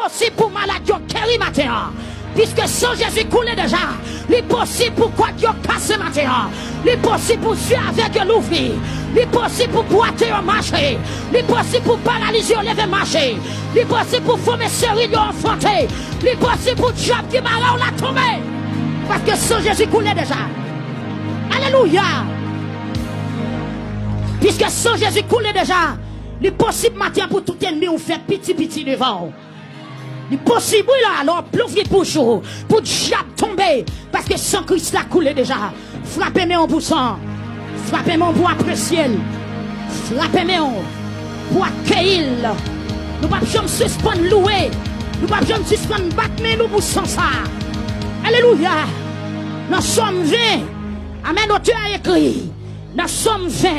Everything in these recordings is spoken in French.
possible pour malade guérir matin. Puisque sans Jésus coulé déjà, il est possible pour quoi Dieu casse matin. Il est possible pour Dieu avec l'ouvrir. Il est possible pour boiter marcher. Il est possible pour paralyser lever marcher. Il est possible pour former série enfanter. Il est possible pour Dieu qui m'a la tomber. Parce que sans Jésus coulé déjà. Alléluia. Puisque sans Jésus coulé déjà, il est possible matin pour tout ennemi ou faire petit devant. Il est possible là, alors plouvre pour chaud, pour diable tomber, parce que sans Christ l'a coulé déjà. Frappez-moi pour sang, frappez-moi pour apprécier, frappez-moi pour accueillir. Nous ne pouvons pas suspendre louer, nous ne pouvons pas suspendre battre, mais nous pour sans ça. Alléluia. Nous sommes 20. Amen. Auteur a écrit. Nous sommes 20.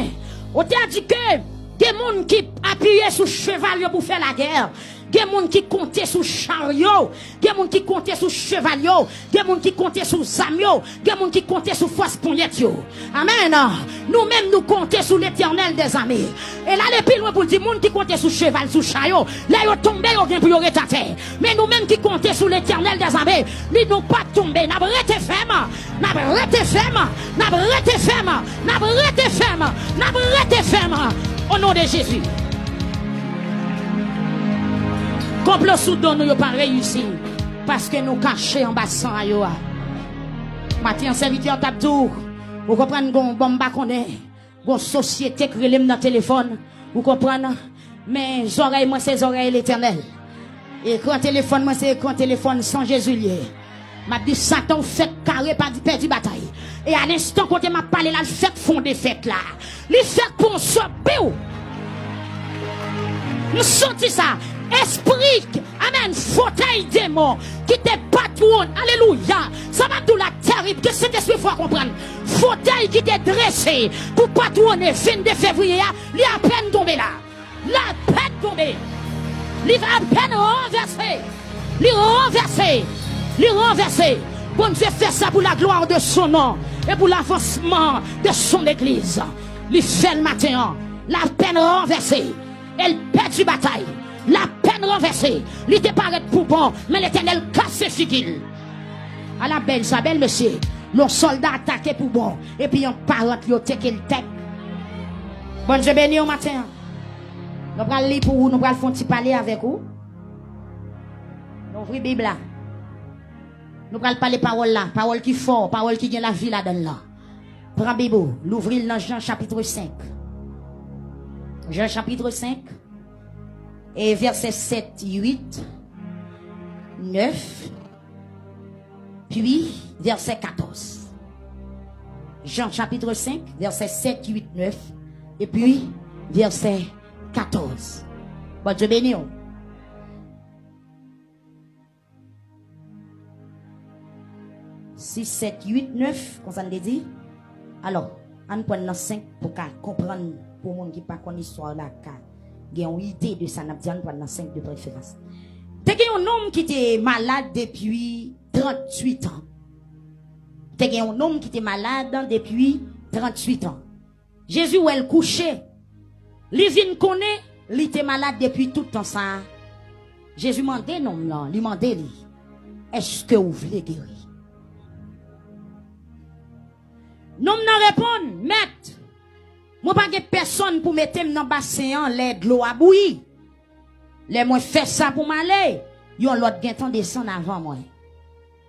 Auteur a dit que des gens qui appuyaient sur cheval pour faire la guerre. Des gens qui comptaient sur chariot, des gens qui comptaient sur chevalier, des gens qui comptaient sur zamio, des gens qui comptaient sur force poignette. Amen. Nous-mêmes nous comptons sur l'Éternel des armées. Et là les plus loin pour dire gens qui comptaient sur cheval, sur chariot, là ils tombent au bien pour y terre. Mais nous-mêmes qui comptons sur l'Éternel des armées, nous n'ont pas tombé. N'a pas été ferme, n'a pas été ferme, n'a pas été ferme, n'a pas été ferme, n'a pas été ferme. Au nom de Jésus. Complot soudan nous pas réussi parce que nous cachons en bassin à yo. Matin serviteur tape tout. Vous comprenez gon bomba connaît. Gon société qui relève dans téléphone. Vous comprenez mais oreilles moi c'est oreilles l'Éternel. Et quand téléphone moi c'est quand téléphone sans Jésus lié. M'a dit Satan fait carré pas perdu bataille. Et à l'instant quand m'a parlé là, le fait fond des fêtes là. Les fêtes pour se béou. Nous senti ça. Esprit, amen, fauteuil démon, qui te patronne, alléluia. Ça va tout la terrible, que cet esprit faut comprendre. Fauteuil qui t'est dressé pour patronner 22 février, il a à peine tombé là. La peine tombée. Il va à peine renverser. Il renverser. Bon Dieu fait ça pour la gloire de son nom et pour l'avancement de son église. Il fait le matin, la peine renversée. Elle perd du bataille. La peine renversée. Il était paraît pour bon, mais l'Éternel casse ses figues. À la belle, sa belle, monsieur. Nos soldats attaqués pour bon. Et puis, un parent qui a été le tête. Bon Dieu béni au matin. Nous allons lire pour vous, nous allons faire un petit parler avec vous. Nous ouvrons la Bible là. Nous allons parler parole là. Parole qui fort, parole qui gagne la vie là-dedans là. Prends la Bible, l'ouvrir dans Jean chapitre 5. Jean chapitre 5. Et verset 7, 8, 9, puis verset 14. Jean chapitre 5, verset 7, 8, 9, et puis verset 14. Bon Dieu béni. 6, 7, 8, 9, comme ça nous dit. Alors, on prend dans 5 pour comprendre pour les gens qui ne connaissent pas l'histoire là. Il y a une idée de ça, nous allons prendre 5 de préférence. Il y a un homme qui était malade depuis 38 ans. Il y a un homme qui était malade depuis 38 ans. Jésus où elle couchait. Il vient connaît, il était malade depuis tout le temps ça. Jésus m'a demandé non là, lui m'a demandé est-ce que vous voulez guérir? Non n'a répond, maître. Moi pas de personne pour mettre dans bassin l'air de l'eau à bouillir. Les moi fait ça pour m'aller. Yon l'autre gen temps descend avant moi.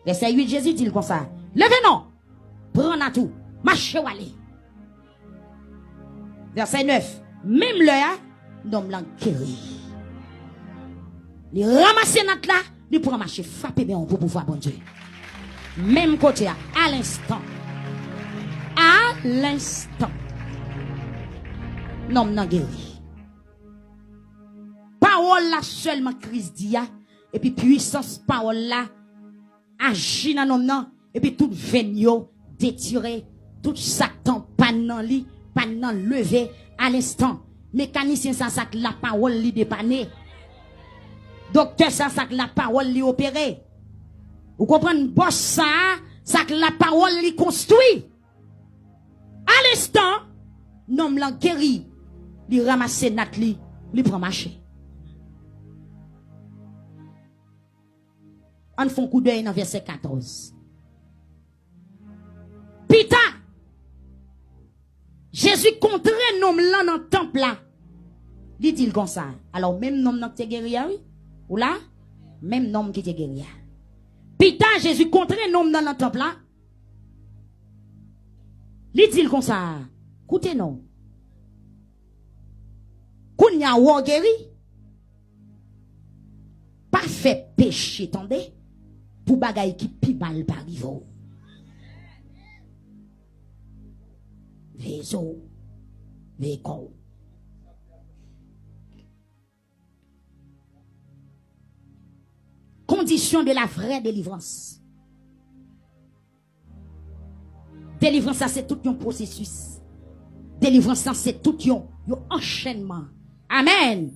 Verset 8 Jésus dit comme ça. Levez non. Prends à tout. Marchez ou aller. Verset 9. Même l'heure, l'homme l'a guéri. Il ramasse notre là, il prend marcher frapper bien pour pouvoir bon Dieu. Même côté à l'instant. À l'instant. Non, non, guéri. Parole là seulement Christ dit, et puis puissance parole là agit dans nom, et puis tout venio détiré, tout Satan pas dans lit, pas dans levé à l'instant. Mécanicien ça que la parole li dépanné. Docteur ça que la parole li opéré. Vous comprenez boss ça que la parole li construit. À l'instant, non m'l'a guéri. Li ramasse nat li prend marché. On fait un coup d'œil dans verset 14. Pita, Jésus contre un homme là dans le temple là. Dit-il comme ça. Alors, même homme qui te guéri, oui? Ou là? Même homme qui te guéri. Pita, Jésus contre un homme dans le temple là. Dit-il comme ça. Écoutez, non. Qu'on y a ou guéri. Pas fait péché, attendez. Pour bagaille qui pi mal par rivo. Vezo. Veko. Condition de la vraie délivrance. Délivrance, ça c'est tout un processus. Délivrance, ça c'est tout un enchaînement. Amen.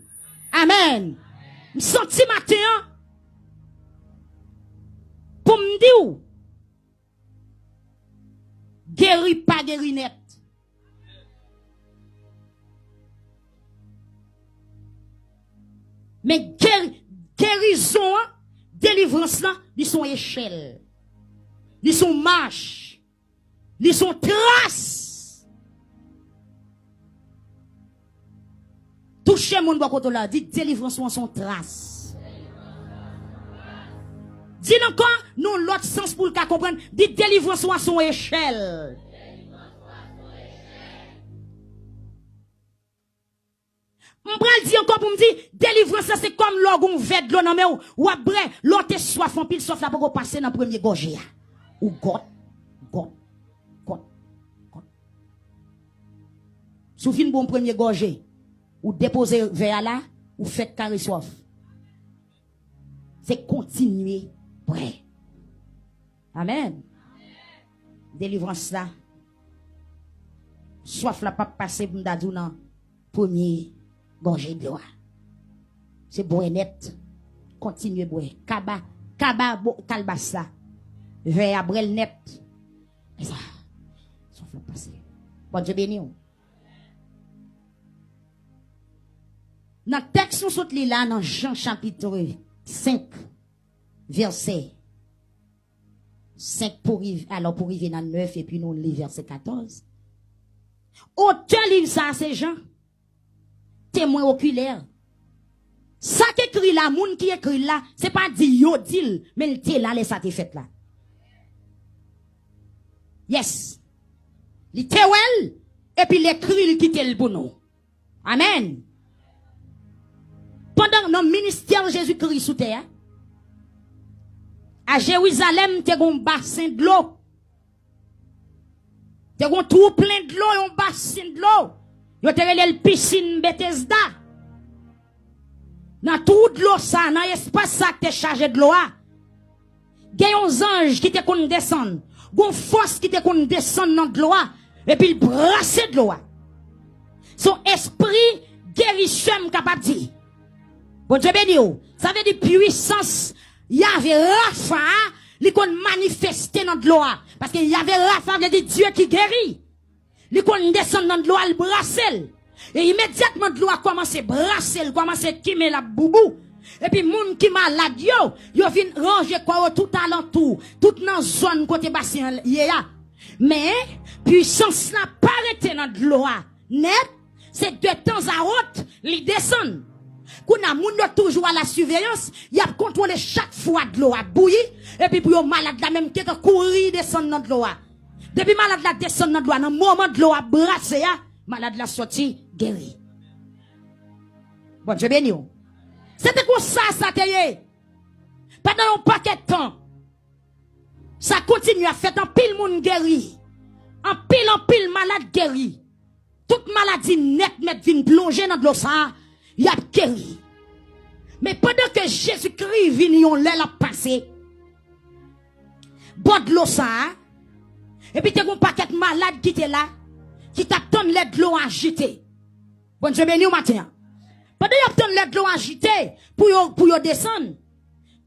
Amen. Je sens matin pour me dire guéri pas guéri net. Mais guérison, délivrance là, ils sont échelle. Ils sont marche. Ils sont traces. Touchez mon bois côté là, dit délivrance sont traces. Dis encore, non l'autre sens pour le cas comprendre, dit délivrance son échelle. M'bral dit encore pour me dire délivrance c'est comme l'orgon vêt de l'eau dans mais ou après l'autre soif en pile soif là pour passer dans premier gorgé ou God. Sous fin bon premier gorgé ou déposer vers là ou fait carré soif. C'est continuer ouais. Amen. Délivrance là. Soif là pas passer pour m'dadou dans premier gorgé de l'eau. C'est boire net. Continuez boire. Kaba kalbassa. Vers abrel net. Et ça. Soif là passer. Bon Dieu béni. Dans le texte, nous sommes là dans Jean chapitre 5, verset 5 pour arriver dans 9 et puis nous lit verset 14. Auteur livre ça, c'est Jean. Témoin oculaire. Ça qu'écrit là, moun qui écrit là, c'est pas dit yo dit, mais il t'est là, les ça t'est fait là. Yes. Il t'est well, et puis l'écrit, il quitte le pour nous. Amen. Pendant notre ministère Jésus-Christ sous terre, à Jérusalem, tu as un bassin de l'eau. Tu as un trou plein de l'eau et un bassin de l'eau. Tu as une piscine Bethesda. Dans tout de l'eau, ça, dans l'espace, ça, tu es chargé de l'eau. Il y a un ange qui te qu'on descend. Il y a une force qui te qu'on descend dans de l'eau. Et puis il brasse de l'eau. Son esprit guérisseur capable de dire. Bon Dieu béni. Ça veut dire puissance. Il y avait Rapha, il qu'on manifesté dans de l'eau. Parce qu'il y avait Rapha, veut dire Dieu qui guérit. Il qu'on descend dans de l'eau, il brasse. Et immédiatement de l'eau a commencé à brasser, commencé à kimer la boubou. Et puis moun qui malade yo vient ranger quoi tout alentour, tout dans zone côté bassin yéya. Mais puissance n'a pas arrêté dans de l'eau. Net, c'est de temps à autre, il descend. Qu'on a moun toujours à la surveillance, il a contrôlé chaque fois de l'eau a bouilli et puis pour yo malade la même tête courir descendre dans de l'eau. Depuis malade la descend dans de l'eau, dans moment de l'eau a brassé malade la sorti guéri. Bon Dieu béni. C'était comme ça te y. Pendant un paquet de temps, ça continue à faire un pile moun guéri. En pile malade guéri. Toute maladie net vient plonger dans de l'eau ça, y a guéri. Mais pendant que Jésus-Christ vient on l'a passé. Bon de l'eau ça, et puis t'as un paquet de malade qui était là, qui t'attend l'aide de l'eau agitée. Bon Dieu béni au matin. Pendant qu'il attend l'aide de l'eau agitée, pour y descendre.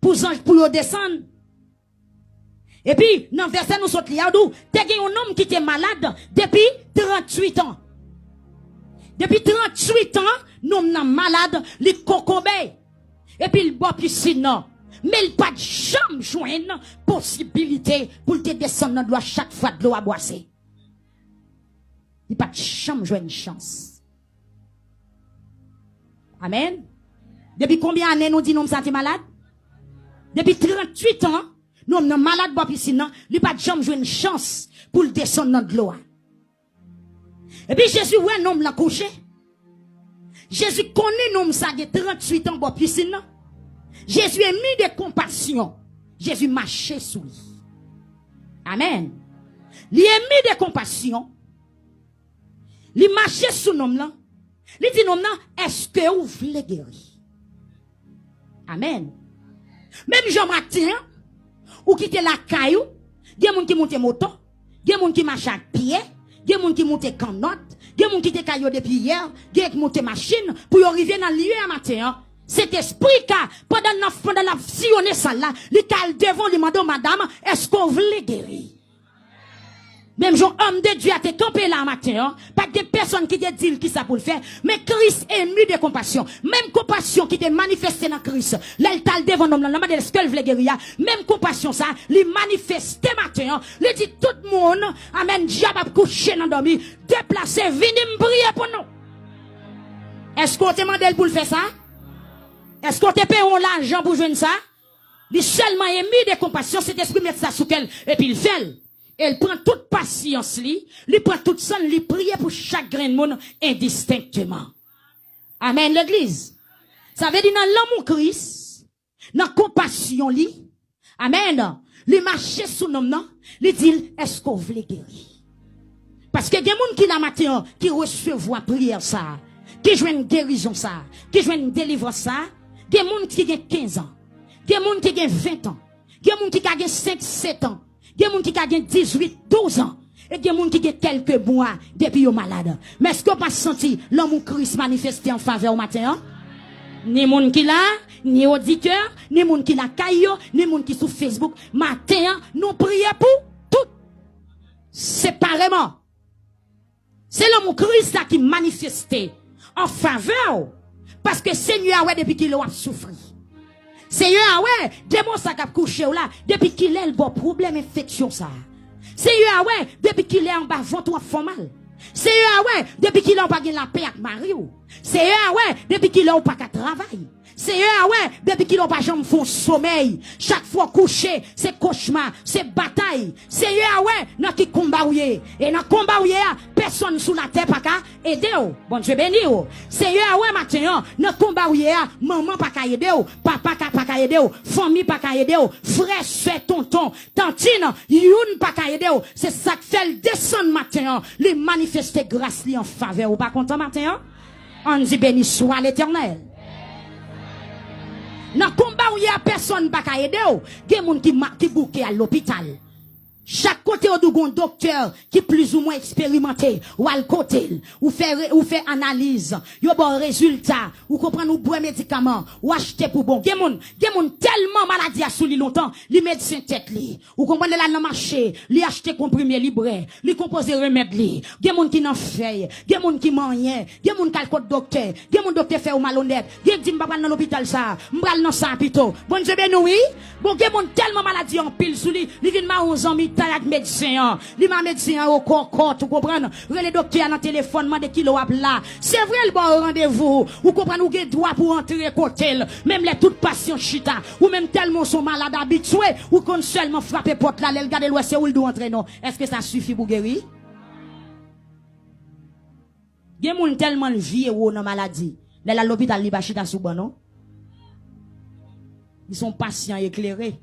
Pour y descendre. Et puis, dans le verset nous sommes là, t'as un homme qui était malade depuis 38 ans. Depuis 38 ans, nous sommes malades, les cocobés. Et puis, il boit piscine. Mais il pas de jamais joindre possibilité pour te descendre dans de l'eau chaque fois de l'eau à boisser. Il pas de jamais joindre une chance. Amen. Depuis combien d'années nous disons nous sommes malades? Depuis 38 ans, nous sommes malades pour piscine, il pas de jamais joindre une chance pour descendre dans de l'eau. Et puis Jésus ouais un homme l'a couché. Jésus connaît un homme ça de 38 ans pour piscine. Jésus est mis de compassion. Jésus marchait sous lui. Amen. Il est mis de compassion. Il marchait sous l'homme là. Il dit l'homme là, est-ce que vous voulez guérir? Amen. Même Jean matin, ou quitte la caillou, il y a des gens qui montent moto, il y a des gens qui marchent à pied, il y a des gens qui montent canotte, il y a des gens qui te caillou depuis hier, il y a des gens qui montent machine, pour arriver dans le lieu à matin. Cet esprit car pendant la sillonner ça là, il cal devant lui demande madame, est-ce qu'on veut guérir? Même genre homme de Dieu a été campé là matin, pas de personne qui te dit qui ça pour le faire, mais Christ est mu de compassion. Même compassion qui te manifestée dans Christ. Là il t'a devant l'homme là, est-ce qu'elle veut guérir? Même compassion ça, il manifeste matin, il dit tout le monde, amen, diable a couché dans dormi, déplacer, venez me prier pour nous. Est-ce qu'on te demande pour le faire ça? Est-ce qu'on te paye l'argent pour jouer ça? Il seulement émis de compassion, cet esprit met ça sous elle, et puis il fait. Elle prend toute patience, il prend toute son, il prie pour chaque grain de monde indistinctement. Amen, l'église. Ça veut dire dans l'amour Christ, dans la compassion, amen, il marche sous nom, il dit, est-ce qu'on veut guérir? Parce que il y a des gens qui la matin, qui reçoivent prière ça, qui jouent une guérison ça, qui jouent une délivrance ça, il y a des gens qui ont 15 ans, il y a des gens qui ont 20 ans, il y a des gens qui ont 5, 7 ans, il y a des gens qui ont 18, 12 ans. Et il y a des gens qui ont quelques mois depuis qu'ils sont malades. Mais est-ce qu'on pas senti l'amour Christ manifesté en faveur au matin? Ni gens qui là, ni auditeurs, ni gens qui là caillou, ni gens qui sur Facebook. Matin, nous prions pour tout. Séparément. C'est l'amour Christ qui manifesté en faveur. Parce que Seigneur, ouais, depuis qu'il a souffert. Seigneur, ouais, démon ça qui a couché là, depuis qu'il a le bon problème, infection ça. Seigneur, ouais, depuis qu'il est en bas, ventre font mal. Seigneur, ouais, depuis qu'il a pas la paix avec Mario. Seigneur, ouais, depuis qu'il a pas qu'à travail. Seigneur, ouais, depuis qu'il a pas jamais font sommeil. Chaque fois couché, c'est cauchemar, c'est bataille. Seigneur, ouais, dans qui combat ouye. Et dans combat ouye, personne sous la terre pas qu'à aider. Bon Dieu béni. Seigneur, ouais, matin, dans combat ouye, maman pas qu'à aider, papa pas qu'à aider, famille pas qu'à aider, frère, soeur, tonton, tantine, youn pas qu'à aider. C'est ça qui fait le descendre matin, les manifester grâce li en faveur. Ou pas content matin? On dit béni soit l'Éternel. Dans le combat où il y a personne qui aider, il y a des gens qui bouquent à l'hôpital. Chaque côté où il y a un docteur qui est plus ou moins expérimenté, ou à le côté, ou fait analyse, il y a bon résultat, ou comprendre ou boire médicaments, ou acheter pour bon. Il y a des gens tellement maladie à sous lui longtemps, les médecins tête li, ou comprendre là dans le marché, li acheter comprimé libre, li composer remède li. Il y a des gens qui n'en fait, il y a des gens qui mangent, il y a des gens qui ont le docteur, il y a des gens docteur fait au malhonnête, il y a des gens qui dans l'hôpital ça, m'bral dans ça plutôt. Bon Dieu béni oui. Bon, il y a des gens tellement maladie en pile sous lui, li vinn ma 11 ans avec médecin, li ma médecin au corps, tu comprends? Le docteur dans téléphone, mande kilo là. C'est vrai le bon rendez-vous. Ou comprendre ou gen droit pour entrer côté. Même les toutes patients chita, ou même tellement sont malades habitués, ou qu'on seulement frapper porte là, le garder l'ouest où il doit entrer non. Est-ce que ça suffit pour guérir? Gen moun tellement vieux ou dans maladie. Là l'hôpital li ba chita sou bon non? Ils sont patients éclairés.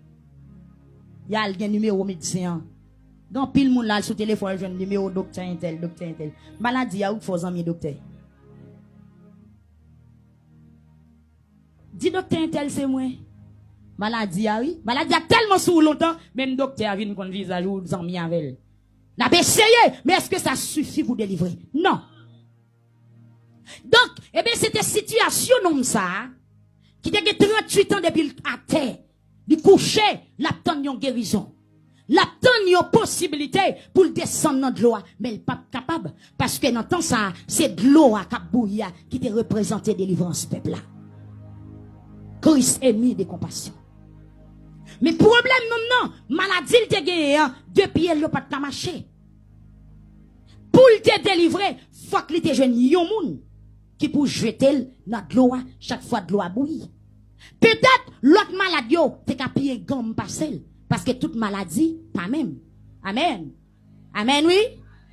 Il y a un numéro médecin. Dans pile moun là sur téléphone, je numéro docteur intel. Maladie a ou faut amis docteur. Dis docteur intel c'est moi. Maladie a oui. Maladie a tellement sous longtemps, même docteur vient kon visage ou amis avec. N'a pas essayé, mais est-ce que ça suffit pour délivrer? Non. Donc, eh bien c'était situation comme ça qui a 38 ans depuis à terre. Il coucher, l'attend une guérison. L'attend une possibilité pour descendre dans l'eau. Mais il n'est pas capable. Parce que dans temps ça, c'est de l'eau à Kabouya qui te représente délivrance peuple là. Christ est mis de compassion. Mais problème non, maladie il te gagne, depuis elle yo pas de marcher. Pour te délivrer, faut que te jeune yon moun qui pour jeter dans de l'eau chaque fois de l'eau bouillie. Peut-être l'autre maladie yo te capiller gomme passer parce que toute maladie pas même. Amen. Amen oui.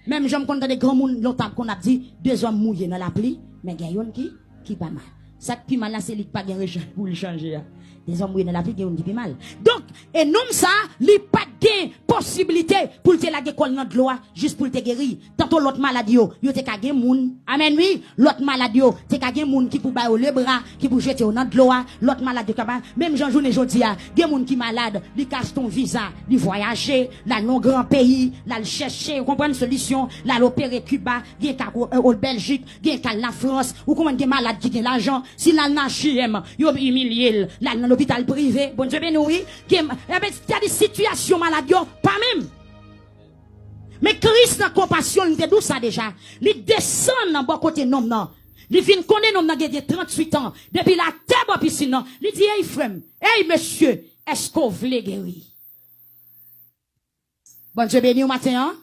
Même j'aime quand des grands moun longtemps qu'on a dit deux hommes mouillés dans la pluie, mais il y a yon qui pas mal. Ça qui mal là c'est lui pas gain pour le changer. Des hommes mouillés dans la pluie qui pas mal. Donc et non ça, li pas gain possibilité pour te la l'école dans de l'eau juste pour te guérir. Tantôt l'autre maladie yo te ka gain moun. Amen oui, l'autre maladie yo te ka gain moun qui pour ba le bras, qui pour jeter dans de l'eau, l'autre maladie ka même Jean journée jodi a, gain moun qui malade, li cache ton visa, li voyager, là non grand pays, là le chercher, comprendre solution, là l'opérer Cuba, gain ka au Belgique, gain ka la France, ou comment gain malade qui gain l'argent, si là na HM, yo humilié, là dans l'hôpital privé, bon Dieu béni oui, il y a des situations malades pas même. Mais Christ dans compassion, il te dit ça déjà. Il descend dans bon côté nom non. Il vient connaître nom nan gagné 38 ans depuis la terre piscine non. Il dit hey frère, hey monsieur, est-ce qu'on veut guérir? Bon Dieu béni au matin hein?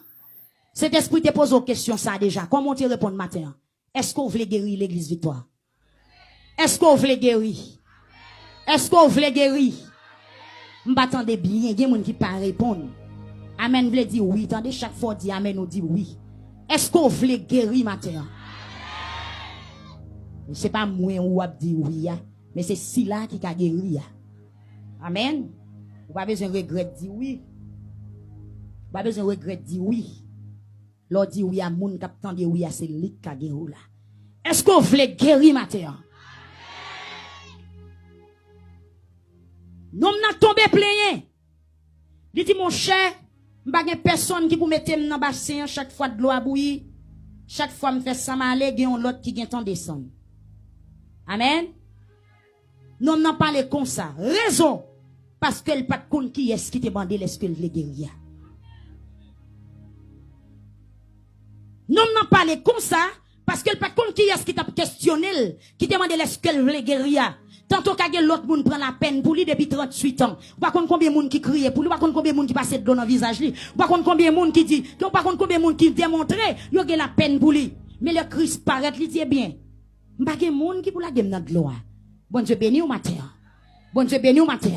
Cet esprit te pose aux questions ça déjà. Comment tu réponds matin? Est-ce qu'on veut guérir l'église Victoire? Est-ce qu'on veut guérir? Est-ce qu'on veut guérir? M'attendez bien, il y a des gens qui pas répondre. Amen veut dire oui, attendez chaque fois dit amen on dit oui. Est-ce qu'on veut guérir matin? C'est pas moi ou a dit oui, mais c'est si là qui a guéri. Amen. Vous pas besoin de regret dire oui. Vous pas besoin de regret dire oui. L'on dit oui à moun qui attendait oui à c'est lui qui a guéri là. Est-ce qu'on veut guérir matin? Non n'a tombé plein. Il dit mon cher, m'pa gen personne qui pour mettre dans bassin chaque fois de l'eau à bouillir. Chaque fois me fait ça m'aller gen l'autre qui gen temps descendre. Amen. Non n'a parlé comme ça. Raison parce qu'elle pas de qui est-ce qui te bandé est-ce qu'elle veut guérir. Non n'a parlé comme ça parce qu'elle pas de qui est-ce qui t'a questionné qui te demande est-ce qu'elle veut guérir. Tantôt qu'à l'autre monde prend la peine pour lui depuis 38 ans. Pas combien de monde qui crie pour lui, pas combien de monde qui passe de l'eau dans le visage lui. Pas combien de monde qui dit, pas combien de monde qui démontre, il y a la peine pour lui. Mais le Christ paraît, il dit bien. Pas de monde qui pour la game dans de l'eau. Bon Dieu béni au matin. Bon Dieu béni au matin.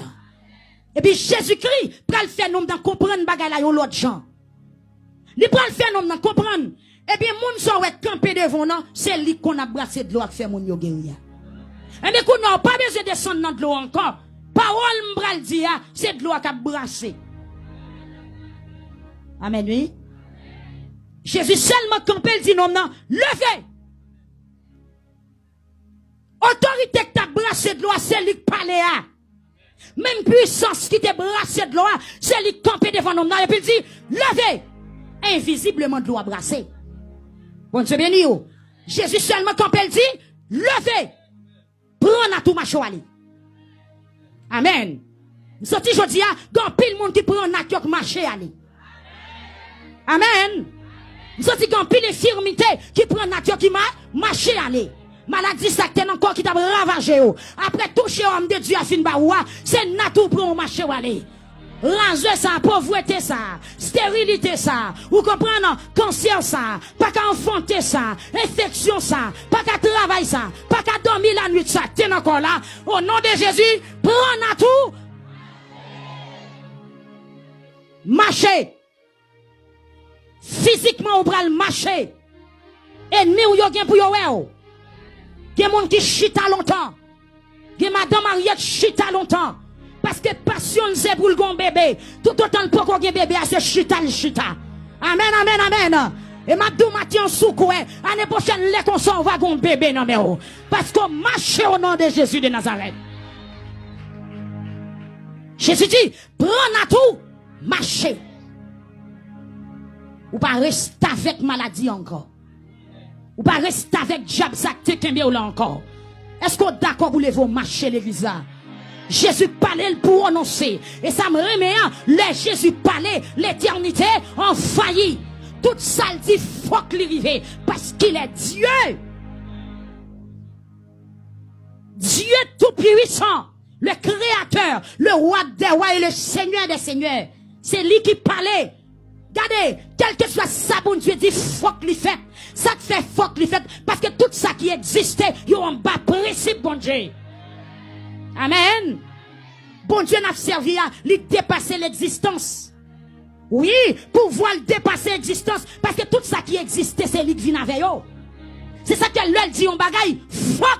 Et puis Jésus-Christ prend le faire nous dans comprendre bagay la yon l'autre gens. Il prend le faire nous dans comprendre. Et bien moun so ouais camper devant nous, c'est lui qu'on a brassé de l'eau à faire mon yo guérir. Et bien, qu'on n'a pas besoin de descendre dans de l'eau encore. Parole m'bral dit, c'est de l'eau qui a brassé. Amen, oui. Jésus seulement campé, il dit non, non, levez. Autorité qui t'a brassé de l'eau, c'est lui qui parle. Même puissance qui t'a brassé de l'eau, c'est lui qui campé devant nous. Et puis il dit, levez. Invisiblement de l'eau a brassé. Bon Dieu béni. Jésus seulement campé, il dit, levez. Prends à tout macho ali. Amen. Sorti jodi a, gon pile monde qui prend na kyok marché ali. Amen. Sorti gon pile infirmité qui prend na kyok qui marché ali. Maladie ça ten encore qui t'a ravagé ou. Après toucher homme de Dieu a fin ba ou, c'est na tout prend marché ali. Ranger ça, pauvreté ça, stérilité ça, ou comprendre, cancer ça, pas qu'à enfanter ça, infection ça, pas qu'à travailler ça, pas qu'à dormir la nuit ça, t'es encore là, au nom de Jésus, prends à tout, marcher, physiquement on pral marcher, ennemi ou yo gen pour yo wè, gen moun qui chita longtemps, gen madame Mariette chita longtemps, parce que passion c'est pour le gon bébé. Tout autant le poko gen bébé à ce chita le chita. Amen, amen, amen. Et ma dou matien soukoué. Année prochaine, les consons va gon bébé non mais oh. Parce qu'on marche au nom de Jésus de Nazareth. Jésus dit, prends à tout, marchez. Ou pas rester avec maladie encore. Ou pas rester avec diable ça te kembe ou là encore. Est-ce qu'on d'accord pour lever marcher l'église là? Jésus parlait pour annoncer. Et ça me remet, les Jésus parlait, l'éternité en failli. Toute ça le dit, faut qu'il arrive. Parce qu'il est Dieu. Dieu tout puissant. le créateur, le roi des rois et le seigneur des seigneurs. C'est lui qui parlait. Regardez, quel que soit ça, bon Dieu dit, faut que lui fait. Ça te fait faut que lui fait. Parce que tout ça qui existait, il y a un bas principe, bon Dieu. Amen. Bon Dieu n'a servi à lui dépasser l'existence. Oui, pour voir le dépasser l'existence. Parce que tout ça qui existait, c'est lui qui vient avec eux. C'est ça qu'elle lui dit, on bagaille. Fuck.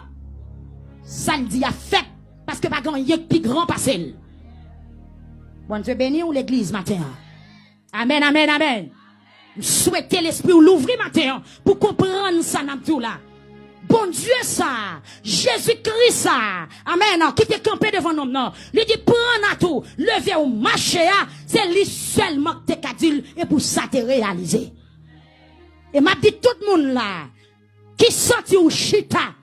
Ça le dit à fait. Parce que pas grand y a plus grand passé. Bon Dieu béni ou l'église matin. Amen, amen, amen. Souhaitez l'esprit ou l'ouvrir matin pour comprendre ça n'a tout là. Bon Dieu ça, Jésus-Christ ça. Amen. Qui t'est campé devant nous non. Il dit prends à tout, levez ou marcher c'est lui seulement que t'es dit et pour ça t'es réalisé. Et m'a dit tout le monde là qui senti ou chita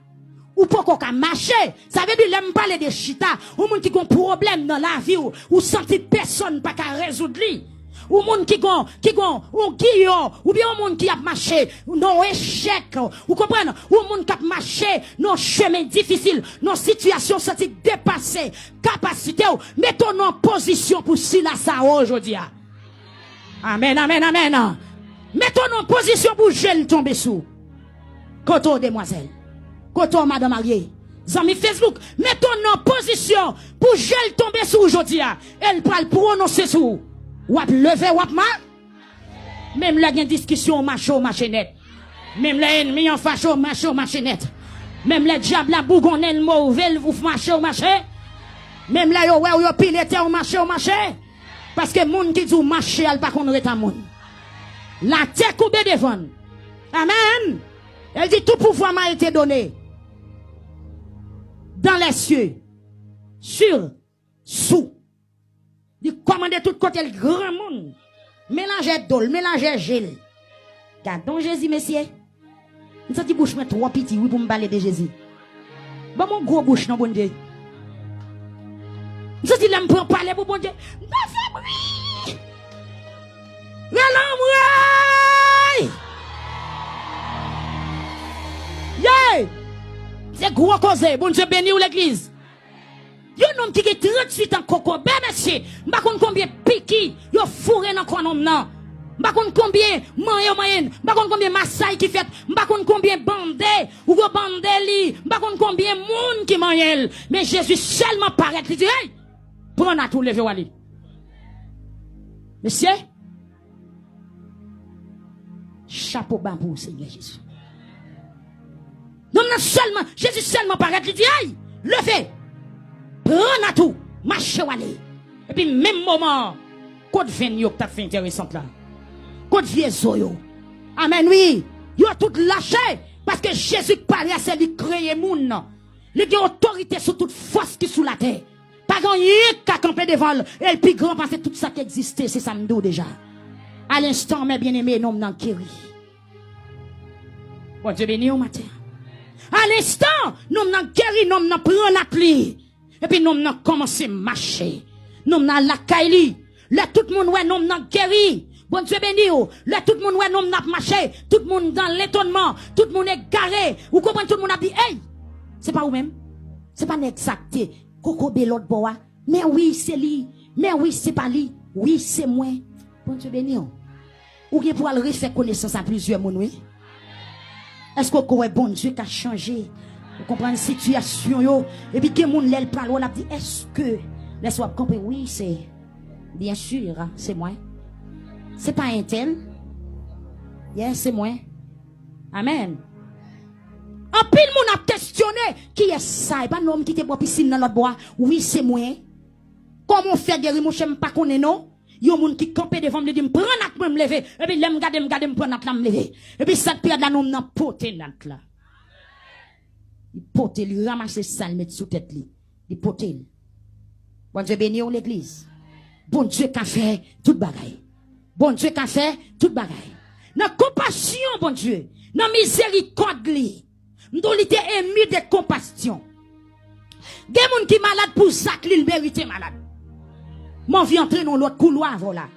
ou pourquoi marcher, ça veut dire l'aime parler de chita, ou monde qui a un problème dans la vie ou senti personne pas qu'à résoudre lui. Ou monde qui gon ou guillon ou bien un monde qui a marché non échec ou comprenez ou monde qui a marché non chemin difficile non situation senti dépassé capacité mettons en position pour si la ça aujourd'hui. Amen amen amen. Mettons en position pour gel tomber sous. Koto demoiselle. Koto madame mariée. Zami Facebook, mettons en position pour gel tomber sous aujourd'hui. Elle parle prononcer sous. Ou ap lever ou ap mal. Même là, il y a une discussion macho machinette. Même là, ennemi en facho machinette. Même les diables la bougonne mauvais ou macho marché. Même là, yo pilete ou marché. Parce que moun qui dit marché, elle pas qu'on reta moun. La terre coupée devant. Amen. Elle dit tout pouvoir m'a été donné. Dans les cieux. Sur. Sous. Il commande tout côté le grand monde. Mélanger d'ol, mélanger gel. Gardons Jésus, messieurs. Nous avons dit bouche mais trop petit, oui, pour me parler de Jésus. Bon, mon gros bouche, non, bon Dieu. Nous avons dit l'homme pour parler pour bon Dieu. Non, c'est bruit. L'homme, yeah. C'est gros causé, bon Dieu béni ou l'église. Yon homme qui est 38 ans coco, ben monsieur, m'pa konn combien piqui, yo fourré dans quoi homme nan. M'pa konn combien moyen, m'pa konn combien massay qui fait, m'pa konn combien bandé ou go bandé li, m'pa konn combien moun qui moyen. Mais Jésus seulement paraît, il dit hey, prends à tout lever wali. Monsieur, chapeau bas pour Seigneur Jésus. Non seulement, Jésus seulement paraît, il dit hey, levez. Prends à tout, marchez aller. Et puis, même moment, code 20 yo qui t'a fait intéressant là. Code vieux yo. Amen, oui. Yo tout lâché. Parce que Jésus parlait à celui qui crée moun. Il a autorité sur toute force qui est sous la terre. Pas grand yé qui a campé devant elle. Et le plus grand parce que tout ça qui existait, c'est ça m'dou déjà. À l'instant, mes bien-aimés, nous m'en guéri. Bon Dieu béni au matin. À l'instant, nous m'en guéri, nous m'en prend la clé. Et puis nous avons commencé à marcher. Nous avons la caille. Là tout le monde ouais nous avons guéri. Bon Dieu béni. Là tout le monde ouais nous avons marché. Tout le monde dans l'étonnement. Tout le monde est garé. Vous comprenez tout le monde a dit hey, c'est pas vous même. C'est pas exacté. Coco l'autre bois. Mais oui, c'est lui. Mais oui, c'est pas lui. Oui, c'est moi. Bon Dieu béni. Ou bien pour aller faire connaissance à plusieurs monde oui. Est-ce que vous bon Dieu qui a changé? Vous comprenez la situation yo et puis que moun l'elle parle on a dit est-ce que laisse-moi comprendre oui c'est bien sûr c'est moi c'est pas un tel yes c'est moi amen en pile moun a questionné qui est ça et pas l'homme qui te boit piscine dans l'autre bois oui c'est moi comment faire guérir mon chien pas connaît non yon moun qui campé devant me dit me prendre nak me lever et puis l'aime garder me prendre nak la me lever et puis cette période là nous n'a poté nak là. Il pote, il ramasse ça, il met sous tête li. Il pote. Bon Dieu béni ou l'église. Bon Dieu qu'a fait toute bagaille. Bon Dieu qu'a fait toute bagaille. Dans compassion, bon Dieu. Dans miséricorde li. M'dou li te ému de compassion. Des moun qui malade pour ça que li mérite malade. M'en vie entrer dans l'autre couloir voilà.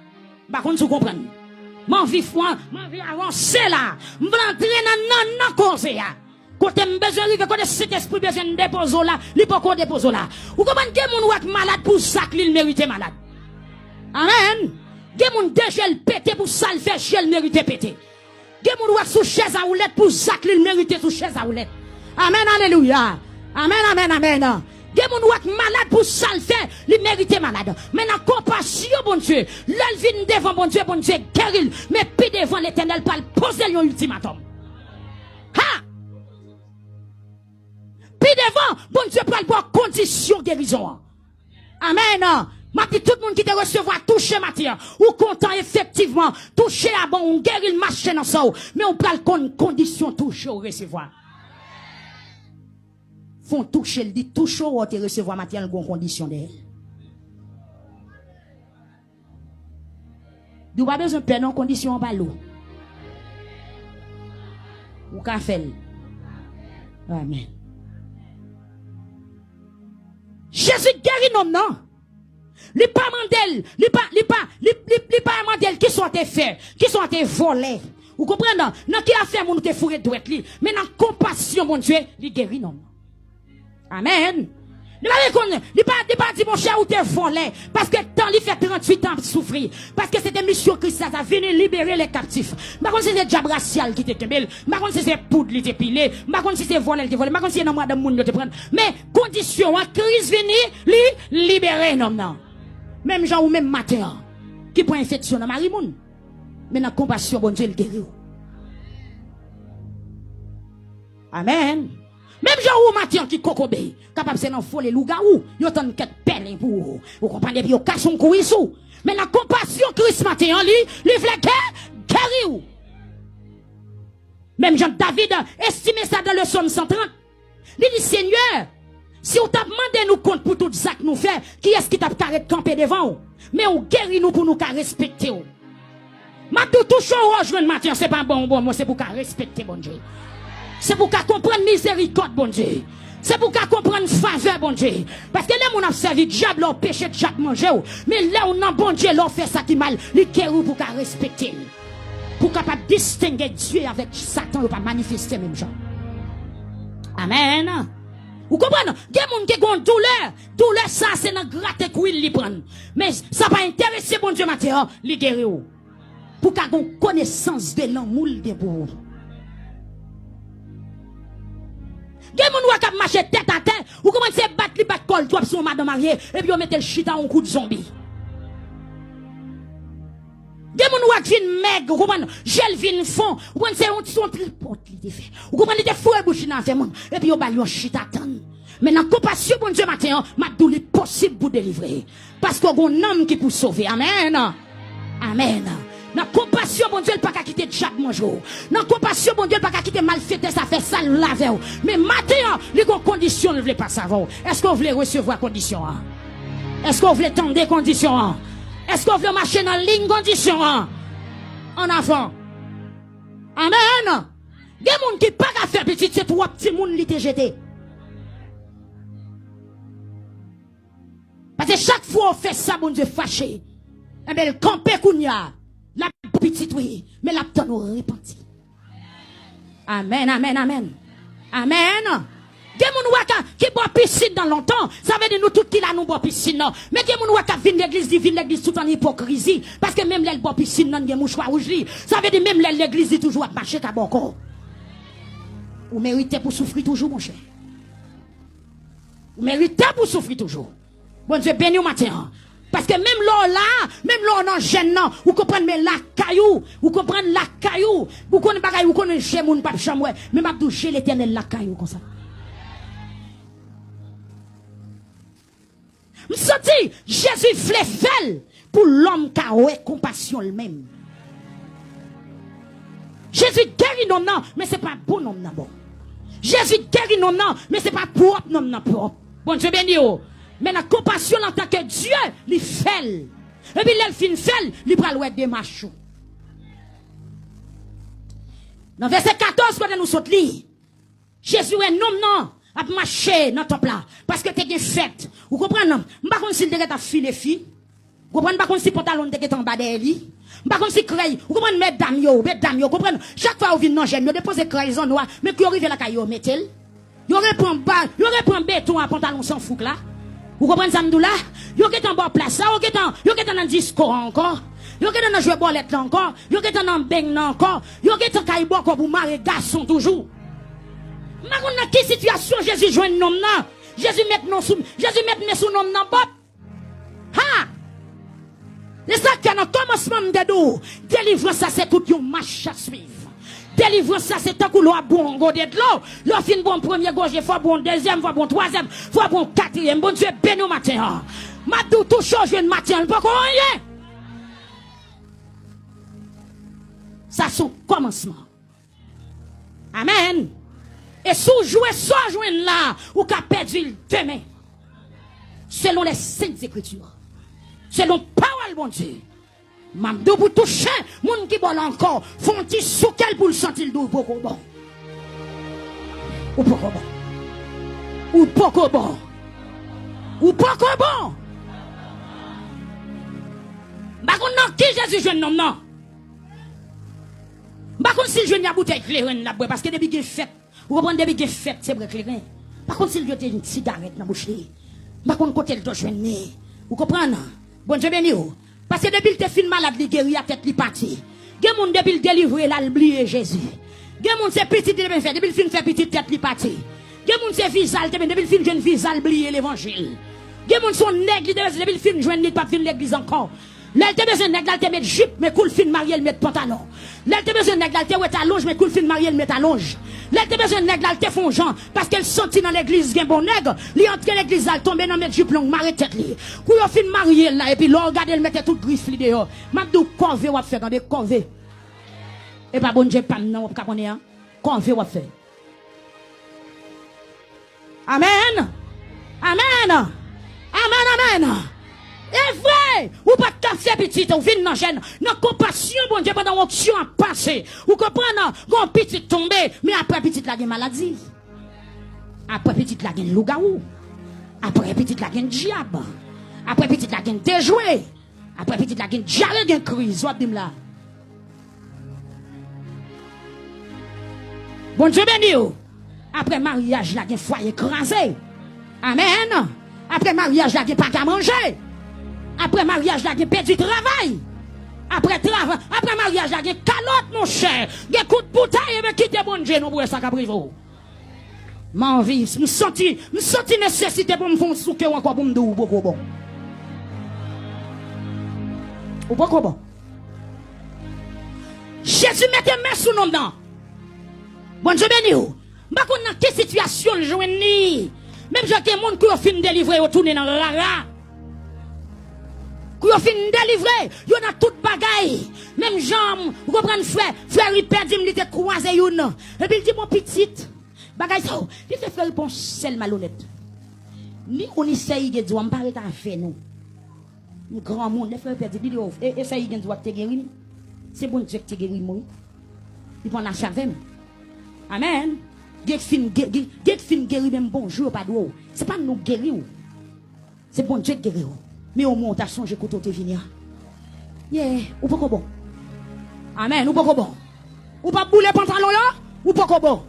Par contre vous comprenez. M'en vie avancer là. M'en entrer dans cause là. Côté besoin de côté cet esprit besoin de déposer là, il peut qu'on dépose là. Vous comprenez que mon ou malade pour ça qu'il mérite malade. Amen. Gen moun dégel pété pour ça le faire chiel mérite pété. Gen moun ou sous chaise à roulette pour ça qu'il mérite sous chaise à roulette. Amen, alléluia. Amen, amen, amen. Gen moun ou malade pour ça le faire, il mérite malade. Maintenant compassion bon Dieu, l'elvin devant bon Dieu guérir, mais puis devant l'Éternel pas poser un ultimatum. Ha! Puis devant, bon Dieu peut avoir condition guérison. Amen. Mati tout le monde qui te recevoir toucher matière ou content effectivement toucher à bon on guérir le marché dans ça mais on parle con condition toucher au recevoir. Font toucher le dit toucher ou te recevoir matière en condition d'elle. Du pas besoin de non condition en ballot. Ou ka fait. Amen. Jésus guérit non non. Li pas mandel, li pas mandel qui sont tes faits, qui sont tes volés. Vous comprenez? Non qui a fait mon te fourrer douette li, mais dans compassion mon Dieu, li guérit non. Amen. Li pas dit mon cher ou te volé parce que tant li fait 38 ans souffrir parce que c'était mission Christ ça venu libérer les captifs. Par contre c'est diable racial qui te tembel, par contre c'est poudre li te pilé, par contre c'est volé te volé, par contre c'est dans madame moun te prendre. Mais condition en crise venu li libérer non. Même gens ou même matin qui prend infection dans Marimoun. Mais dans compassion bon Dieu le guérit. Amen. Même gens ou matin qui kokobé capable c'est dans folie lougaou, yo ton quête peine pour vous comprenez puis yo cache son cou sous. Mais dans compassion Christ matin li vle guérir. Même Jean David estimé ça dans le psaume 130. Il dit Seigneur, si on t'a demandé nous compte pour tout ça que nous fait, qui est-ce qui t'a carré de camper devant? Mais on guérit nous pour nous respecter. Ma tout chaud rejoindre matin, c'est pas bon, moi c'est pour respecter bon Dieu. C'est pour comprendre miséricorde bon Dieu. C'est pour comprendre faveur bon Dieu. Parce que là on a servi diable, on péché diable manger. Mais là on a bon Dieu, l'on fait ça qui mal, li guérit pour respecter. Pour capable distinguer Dieu avec Satan, ou pas manifester même genre. Amen. Vous comprenez? Il y a des gens qui ont une douleur. Douleur, ça, c'est dans gratte couille li prendre. Mais ça va intéresser bon Dieu matin, li guérir. Pour qu'on ait une connaissance de l'amour de vous. Il y a des gens qui marchent tête à tête. Vous commencez à battre, battre col, toi, son madame mariée, et puis vous mettez le chita en coup de zombie. Il y a des gens qui viennent maigre, vous comprenez? Gel vin fond, vous comprenez? C'est un son tripote, il fait. Vous comprenez? Il faut boucher dans fait monde, et puis vous baillez un chita tan. Mais dans compassion, bon Dieu, matin, ma douleur possible pour délivrer. Parce qu'on a un homme qui peut sauver. Amen. Amen. Dans compassion, bon Dieu, il pas qu'à quitter chaque jour. Dans compassion, bon Dieu, il pas qu'à quitter mal fait, ça fait ça, laver. Mais matin, les conditions ne veulent pas savoir. Est-ce qu'on voulait recevoir conditions? Est-ce qu'on voulait tendre des conditions? Est-ce qu'on veut marcher dans la ligne condition? En avant. Amen. Il y a des gens qui ne peuvent pas faire petit, c'est trois petits gens qui te jeté. Parce que chaque fois on fait ça, bon Dieu, fâché. Eh bien, le campé kounya, la petite, oui, mais la petite nous repentit. Amen, amen, amen. Amen. Des gens qui boit piscine dans longtemps, ça veut dire nous tout qui là nous boit piscine non. Mais des gens qui viennent l'église tout en hypocrisie parce que même les boit piscine non, des mouchoirs rouges li. Ça veut dire même l'église dit toujours à marcher qu'à bon corps. Vous méritez pour souffrir toujours mon cher. Vous méritez pour souffrir toujours. Bon Dieu béni au matin. Parce que même là, on en gêne, vous comprenez, mais la caillou, vous comprenez la caillou, vous connaissez pas, vous connaissez chez mon pape chambre, mais m'a touché l'éternel la caillou comme ça. Je senti Jésus fleffel pour l'homme qui a compassion lui-même. Jésus guérit non, mais ce n'est pas bon non, bon. Jésus guérit non, mais ce n'est pas propre non, propre. Bon Dieu béni. Mais la compassion en tant que Dieu, il fait. Et puis il fait, il prend des machos. Dans verset 14, quand nous sommes là, Jésus est non, a marché dans ton plat. Parce que tu es une fête. Vous comprenez? Je ne sais pas si tu as filé filles. Vous comprenez pas qu'on si pantalon te en bas d'elle. Pas comme si craille. Vous comprenez mesdames yo, comprenez. Chaque fois vous venez manger, vous déposez craille en noir, mais qui arrive la caillou mettez. Yo reprend béton à pantalon sans fouque là. Vous comprenez ça m'dou là? Yo qui en bas place là, yo qui en disco encore. Yo qui en jouer bolette encore, yo qui en beng encore, yo qui en caillou encore pour marier garçon toujours. Mais dans quelle situation Jésus joint nom nan? Jésus met sous nom nan bop. Ha! C'est ça qui a dans commencement de dos. Délivrance ça c'est tout yon marche à suivre. Délivrance ça c'est tant que l'eau a bon go de l'eau. L'eau fin bon premier gorge, fois bon deuxième, fois bon troisième, fois bon quatrième. Bon Dieu béni au matin. Madou tout chose jeune matin, pas rien. Ça son commencement. Amen. Et si vous jouez soit jouez là, ou qu'a perdu demain. Selon les saintes écritures. Selon parole bon Dieu. Mamdou pour toucher, moun qui bon encore, font ti sous quel pour le sentir d'où beaucoup bon. Ou beaucoup bon. Ou beaucoup bon. Ou beaucoup bon. Bakon non qui Jésus jeune non non. Bakon si jeune ya bouteille clairen la parce que depuis que fête, vous comprenez depuis que fête c'est vrai clairen. Par contre s'il y a une cigarette dans bouche li. Bakon côté le doit jeune. Vous comprenez? Bon Dieu béni ou. Parce que depuis le film malade, il guérit à tête, il parti. Gen moun depuis le délivrer, là, oublié Jésus. Gen moun c'est petit, il fait. Depuis le film fait petit tête, il parti. Gen moun c'est visal, depuis le film jeune visal, oublié l'évangile. Gen moun son nègre, depuis le film jeune, il pas fin l'église encore. Là, il te besoin nègre, il te met jupe, mais cool fin marié, il met pantalon. Là, il te besoin nègre, il te met allonge, mais cool fin marié, il met allonge. Là, il te besoin nègre, il te font Jean, parce qu'elle sortit dans l'église, gen bon nègre, li entre l'église, elle tombe dans mettre jupe longue, maré tête li. Kou yo fin marié là, et puis là, regardez, elle mettait tout griffe li dehors. Mabdou, corvé, wap fait, regardez, corvé. Et pas bon Dieu, pas non, wap kapone, hein. Corvé, wap fait. Amen. Amen. Amen, amen. Et vrai, ou pas de faire petit, ou vin dans gêne, non compassion, bon Dieu, pendant l'onction a passé. Ou comprenez, quand petit tombé, mais après petit la maladie. Après petit la loup-garou. Après petit la diable. Après petit la déjoué. Après petit la diarrhée, gen crise, ou abdim là. Bon Dieu béni ou. Après mariage, la foyer écrasé. Amen. Après mariage, la pas qu'à manger. Après mariage, la perdu travail. Après mariage, la calotte, mon cher. Gen coup de bouteille, et me quitte bon Dieu, nous pour ça caprivo. M'envie, me senti nécessité pour me faire souke ou encore pour me dire beaucoup bon. Ou beaucoup bon. Jésus mette main sous nos dents. Bon Dieu béni ou. M'pa kon dans quelle situation le joindre. Même j'ai des monde qui ont fini délivrer ou tourner dans la rara. Qui ont fini délivrer, y en a toute bagaille. Même jambe, vous comprenez frère il perd il était croisé yon. Et puis il dit mon petite bagaille ça. Il fait frère réponse seul malhonnête. Ni on essaye de dire on paraît à faire nous. Un grand monde les frères perd dit et essaye de dire te guérir. C'est bon Dieu qui te guérir moi. Il prend la chavem. Amen. Get fin guérir même bonjour pas d'eau. C'est pas nous guérir. C'est bon Dieu qui guérir. Mais au moins, t'as changé quand tu venir. Yeah, ou pas bon. Amen, ou pas bon. Ou pas bouler pantalon là, ou pas bon.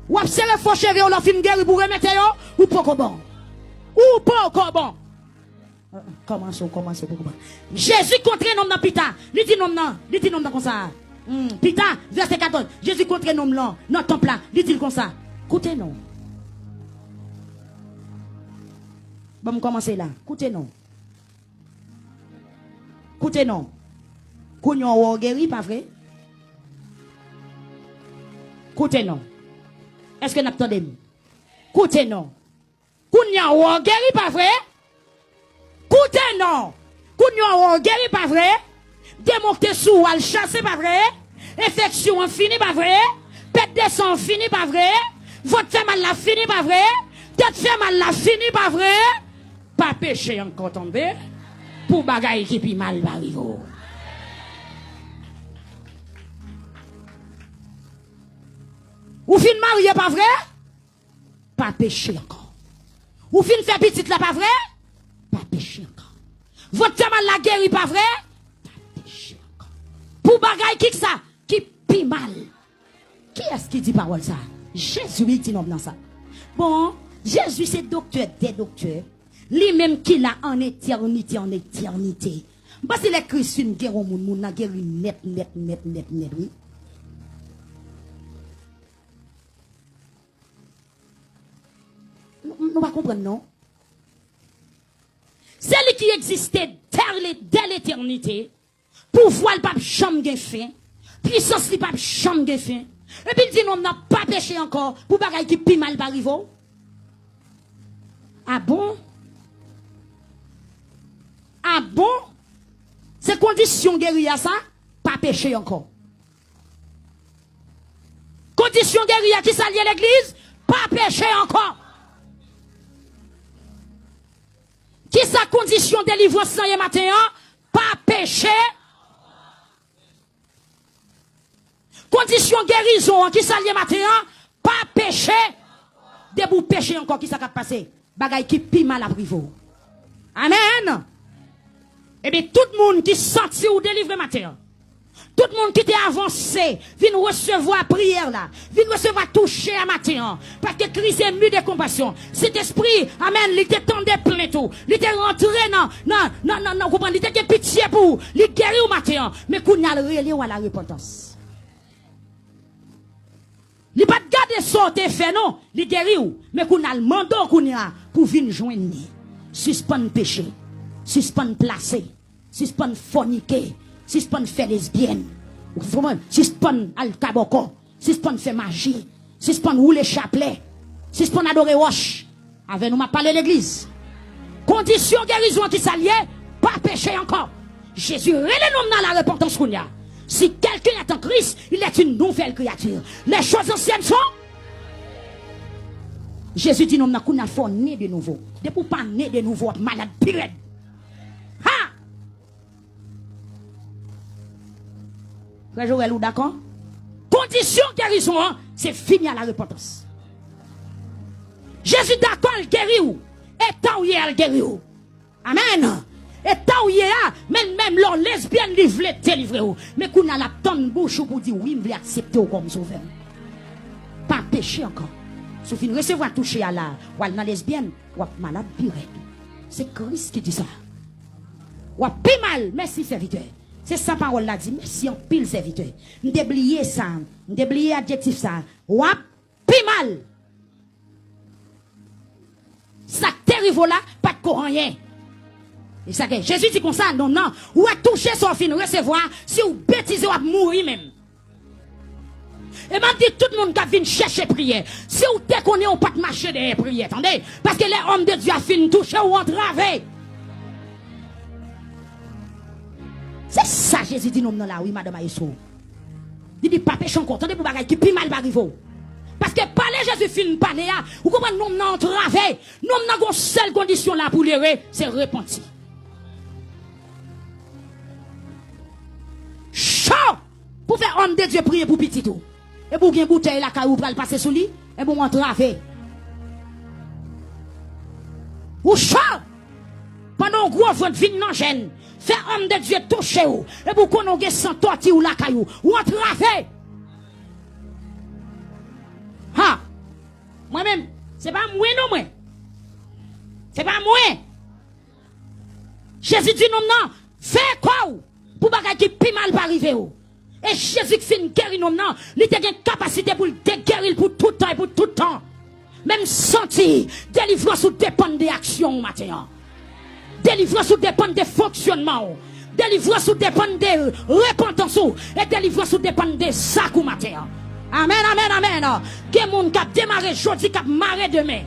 Ou observer faux chéri, ou la fin guéri pour remettre yo, ou pas bon. Ou pas bon. Commence pour bon. Jésus contre nom dans Pita. Il dit nom dans comme ça. Pita, verset 14. Jésus contre nom là, dans temple là. Il dit comme ça. Écoutez non. Bon, commencer là. Écoutez non. Écoutez non. Kounyon ou guéri, pas vrai? Écoutez non. Est-ce que nous attendons? Écoutez non. Kounyon ou guéri, pas vrai? Écoutez non. Kounyon ou guéri, pas vrai? Démoncté sous al chasser, pas vrai? Infection fini, pas vrai? Pète de sang fini, pas vrai? Votre fait mal la fini, pas vrai? Tête fait mal la fini, pas vrai? Pas péché encore tombé. Pour bagaille qui pi mal arrive. Ou fin marié pas vrai? Pas péché encore. Ou fin fait petite là pas vrai? Pas péché encore. Votre mal la guéri, pas vrai? Pour bagay qui ça? Qui pi mal. Qui est-ce qui dit parole ça? Jésus dit non dans ça. Bon, Jésus c'est docteur des docteurs. Lui-même qui l'a en éternité, en éternité. Parce que les chrétiens guéri au monde, moun guéri net, oui. Nous pas comprendre non. C'est lui qui existait dès l'éternité. Pouvoir le pape chambre gen fin. Puissance le pape chambre gen fin. Et puis il dit non, n'a pas péché encore. Pour bagay qui pi mal par rivo. Ah bon? Ah bon? C'est condition guérie à ça? Pas péché encore. Condition guérie à qui s'allie à l'église? Pas péché encore. Qui sa condition délivrance ce matin? Pas péché. Condition guérison qui s'allie matin? Pas péché. Debout péché encore qui s'est passé? Bagay qui pi mal à privo. Amen. Et bien tout le monde qui sorti ou délivré matin. Tout le monde qui était avancé, vient recevoir prière là, vient recevoir toucher à matin. Parce que Christ est mu de compassion. Cet esprit, amen, il était tendé plein tout. Il était rentré non, comprenez, il était pitié pour, il guérit au matin. Mais qu'on a le relais ou à la repentance. Il pas de garder sorte fait non, il guérit ou, mais qu'on a le mandat qu'on a pour venir joindre. Suspendre péché, suspendre placer, suspendre forniquer. Suspend faire lesbienne, suspend al cabocon, suspend faire magie, suspend rouler chapelet, suspend adorer roche. Avec nous m'a parlé l'église. Condition guérison qui s'allie, pas péché encore. Jésus relève dans la repentance qu'on y a. Si quelqu'un est en Christ, il est une nouvelle créature. Les choses anciennes sont. Jésus dit non, qu'on a fait né de nouveau. Depuis pas né de nouveau, malade pire. Ha! Frère Joël, d'accord? Condition guérison, c'est fini à la repentance. Jésus d'accord, il guérit où? Et tant où il est, il guérit où? Amen. Et tant où il est, même leur lesbienne, il voulait délivrer où? Mais qu'on a la tonne bouche pour dire oui, il veut accepter comme sauveur. Pas péché encore. Sauf qu'il recevoir toucher à la, ou à la lesbienne, ou à malade pire. C'est Christ qui dit ça. Ou à plus mal, merci serviteur. C'est sa parole là dit, merci en pile serviteur. N'oubliez ça, n'oubliez adjectif ça. Wap, pi mal. Ça terrible là, pas de rien. Et ça que Jésus dit comme ça, non, ou à toucher son fin, recevoir, si vous bêtisez, ou à mourir même. Et m'a dit tout le monde qui vient chercher prière. Si vous déconnez, on pas de marcher derrière prière, attendez. Parce que les hommes de Dieu a fini de toucher ou entraver. C'est ça, Jésus dit non, non, là, oui, madame Aïssou. Il dit pas péché encore, attendez pour bagaille qui pi mal barivo. Parce que parler Jésus fin parler là, vous comprenez, non, non, entravé. Non, non, une seule condition là pour l'errer, c'est repentir. Chaud! Pour faire homme de Dieu prier pour petit tout. Et pour une bouteille là, quand vous le passer sous lui, et pour entraver. Ou chaud! Pendant un gros vent vin non gêne. Fait homme de Dieu toucher ou. Et pour qu'on ait sans torti ou la caillou. Ou entraver. Ha! Moi-même, c'est pas moi non moi. C'est pas moi. Jésus dit non, non. Fais quoi ou? Pour bagay qui pi mal pas arriver ou. Et Jésus qui fait une guérir non, non. Il a une capacité pour le guérir pour tout temps et pour tout temps. Même sentir. Délivrance ou dépend des actions matin. Délivrance ou dépend des fonctionnements. Délivrance ou dépend des repentances. Et délivrance ou dépend des sacs ou matin. Amen, amen, amen. Que moun kap démarrer aujourd'hui, kap marrer demain.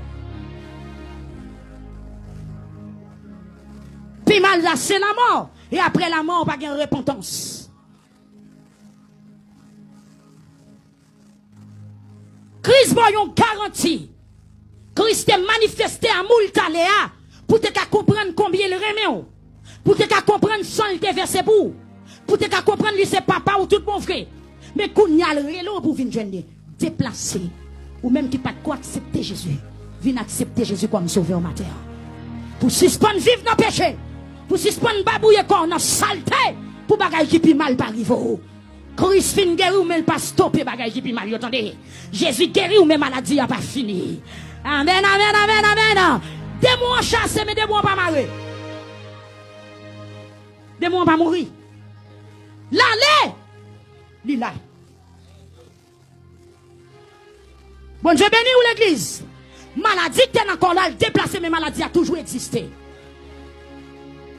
Puis mal là, c'est la mort. Et après la mort, on va gagner repentance. Christ va yon garantie. Christ est manifesté à Moultaléa. Pour te comprendre combien il remet. Pour te comprendre sans il te verser pour te comprendre lui c'est papa ou tout mon frère. Mais qu'on y a le relo pour venir joindre, déplacer. Ou même qui pas de quoi accepter Jésus. Viens accepter Jésus comme sauveur matin. Pour suspendre vivre dans le péché. Pour suspendre babouille corps dans saleté. Pour bagay qui pi mal par arriver. Christ fin guéri ou mais pas stopper bagay qui pi mal. Attendez. Jésus guéri ou mais maladie a pas fini. Amen, amen, amen, amen. Démon chasse mais démon pas marrer. Démon pas mourir. L'aller. Lila. Bon Dieu béni ou l'église. Maladie qui est encore là, déplacé mais maladie a toujours existé.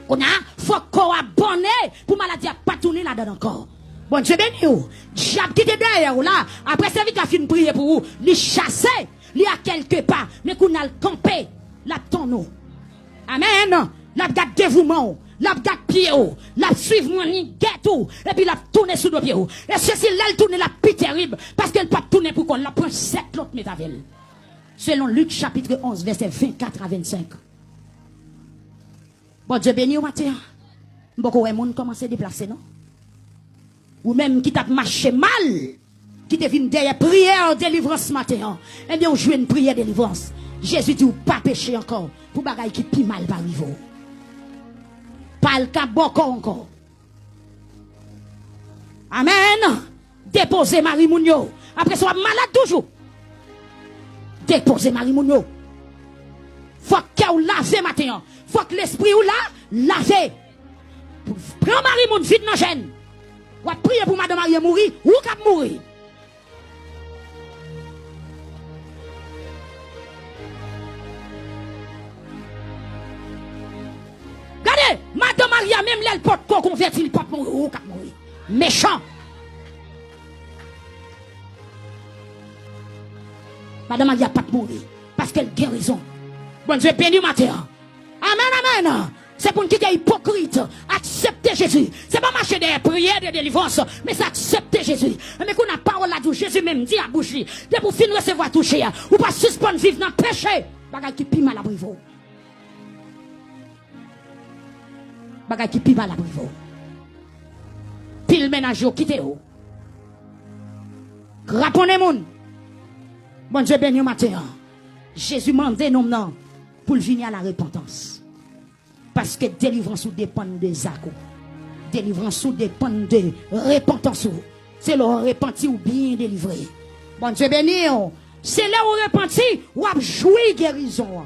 On a faut qu'on abonne pour maladie a pas tourner là-dedans encore. Bon Dieu béni ou. Diable qui était derrière ou là, après ça vite a fini prier pour vous, li chasser, li a quelque part, mais qu'on a le camper, la tonneau. Amen. La garde dévouement, la garde pied ou, la suivre moi ni ghetto et puis la tourner sous le pied ou. Et ceci là elle tourne la plus terrible parce qu'elle pas tourner pour qu'on la prend 7 l'autre métavel. Selon Luc chapitre 11 verset 24 à 25. Bon Dieu béni au matin. Beaucoup de monde commence à déplacer non? Ou même qui t'a marché mal, qui te vient derrière prière délivrance matin. Eh bien on joue une prière délivrance. Jésus dit ou pas pécher encore pour bagaille qui pi mal par niveau. Pas le cas beaucoup encore. Amen. Déposez Marie Mounio. Après soit malade toujours. Déposez Marie Mounio. Faut que vous lavez matin. Faut que l'esprit ou là lave. Prends Marie Moun vite dans gêne. Ou prier pour madame Marie mourir ou cap mourir. Regardez, madame Maria même elle porte qu'on convertit, il porte mourir ou cap mourir. Méchant. Madame Maria pas mourir parce qu'elle guérison. Bon Dieu béni matin. Amen, amen. C'est pour qui est hypocrite. Accepter Jésus. C'est pas marcher des prières de délivrance, mais c'est accepter Jésus. Mais qu'on a parole là, Jésus même dit à bouche. Dès pour finir recevoir toucher, ou pas suspendre vivre dans le péché. Bagay qui pi mal à brivo. Bagay qui pi mal à brivo. Pile ménage au quitte au. Rapponnez moun. Bon Dieu béni matin. Jésus m'a demandé non pour venir à la repentance. Parce que délivrance dépend de Zako. Délivrance dépend de repentance. C'est le repenti ou bien délivré. Bon Dieu béni. C'est là où repenti ou a joué guérison.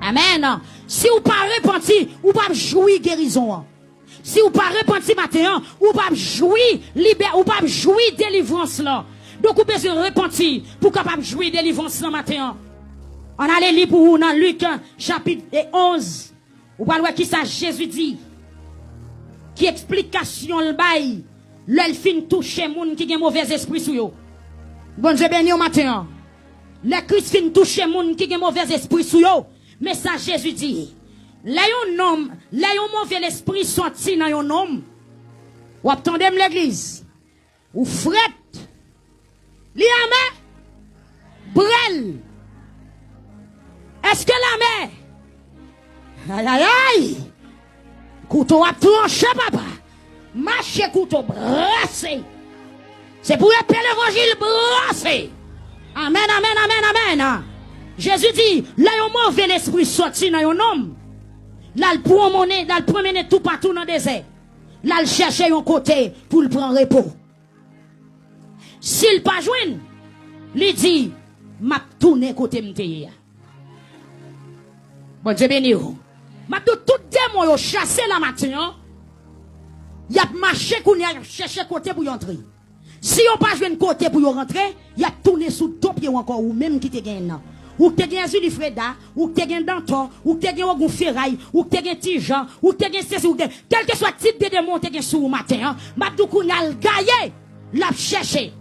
Amen. Si vous pas repenti, ou pas jouer guérison. Si vous pas repenti matin, ou pas jouer libérer, ou pas jouer délivrance là. Donc vous besoin repentir pour capable jouer délivrance là matin. On allait lire pour vous dans Luc chapitre 11. Vous parlez qui ça Jésus dit. Qui explication le bail. L'elfine touche moun qui a mauvais esprit sur yo. Bon Dieu béni au matin. Le Christ fin touche moun qui a mauvais esprit sur yo. Mais ça Jésus dit. Là yon homme, là yon mauvais esprit sorti dans yon homme. Ou attendez l'église. Ou frette. Li amè. Brel. Est-ce que la mer? Aïe aïe aïe. Couteau a tranché papa. Marché couteau brassé. C'est pour appeler l'évangile brassé. Amen, amen, amen, amen. Jésus dit, là yon mauvais l'esprit sorti dans yon homme. Là le promener, là le promener tout partout dans le désert. Là le chercher yon côté pour le prendre repos. S'il pas joine, il dit, m'a tourné côté m'teye. Bon Dieu béni. M'a tout démon yo chassé la matin. Y a marché qu'on y a cherché côté pour y entrer. Si on pas joine côté pour y rentrer, y a tourné sous deux pieds encore ou même qui te gagne. Ou te gagne Zulifreda, ou te gagne Danton, ou te gagne Ogun Ferraille, ou te gagne Tijan, ou te gagne César, quel que soit type de démon te gagne sous matin, m'a tout qu'on a le gaillé, l'a cherché.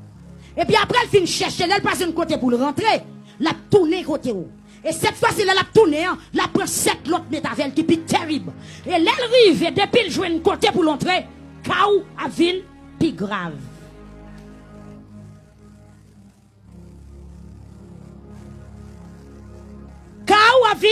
Et puis après, elle finit chercher, elle passe un côté pour le rentrer, la tourner côté où. Et cette fois-ci, elle a tourné, la prend 7 l'autre métavel qui est terrible. Et l'arrive, et depuis le jouer un côté pour l'entrer, Kaou a ville, puis grave. Kaou a ville.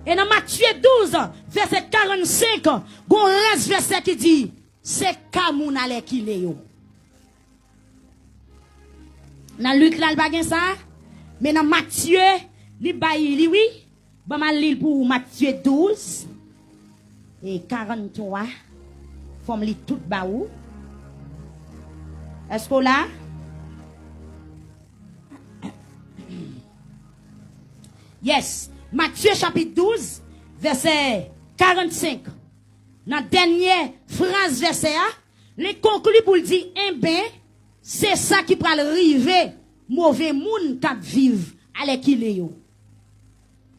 Et dans Matthieu 12, verset 45, gon reste verset qui dit, c'est Kamoun ale qui le yo. Dans Luc là, il ça. Mais dans Matthieu, Li bayi li oui. Bon mal li pour Matthieu 12 et 43. Forme li tout ba ou. Est-ce que là? Yes. Matthieu chapitre 12, verset 45. Dans la dernière phrase verset A, les conclut pour dire, eh ben, c'est ça qui va arriver, mauvais monde qui vivre à l'équilibre.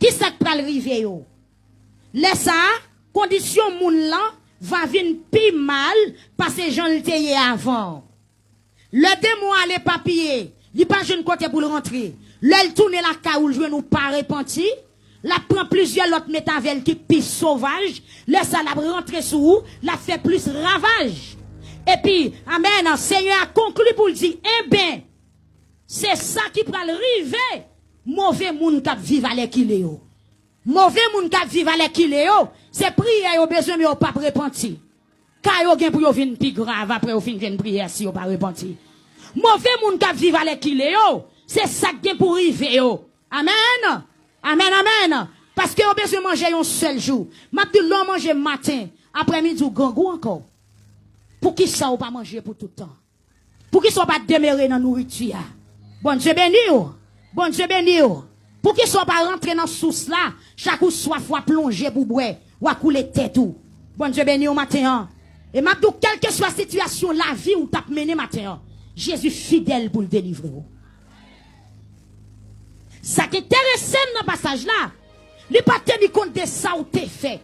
Qui ça qui va arriver yo? Laisse ça, condition moun là, va venir plus mal, parce que j'en l'étais avant. Le démon a les papiers, il pas jeune côté pour le rentrer. L'elle tourne la caoule, je nous pas repenti. La prend plusieurs autres métavel qui pisse sauvage. Laisse ça la rentrer sous, la fait plus ravage. Et puis, amen, Seigneur a conclu pour dire, eh bien, c'est ça qui va arriver. Mauvais monde qui vivre à l'équilibre. Mauvais monde qui vivre à l'équilibre, c'est prière au besoin mais au pas repenti. Car yo gen pour yo vinn plus grave après yo fin vinn prière si yo pas repenti. Mauvais monde qui vivre à l'équilibre, c'est ça qui pour arriver yo. Amen. Amen, amen. Parce que yo besoin manger un seul jour. M'a dit l'on manger matin, après-midi ou gangou encore. Pour qui ça ou pas manger pour tout le temps? Pour qui ça pas demeurer dans la nourriture? Bon Dieu béni ou. Bon Dieu béni ou. Pour qui ça pas rentrer dans source là, chaque ou soit fois plonger pour boire, ou à couler tête ou. Bon Dieu béni au matin. Et m'a dit quelle que soit la situation, la vie ou t'as mené matin, Jésus fidèle pour le délivrer. Ça qui est intéressant dans le passage là, il pas tenu compte de ça ou t'es fait.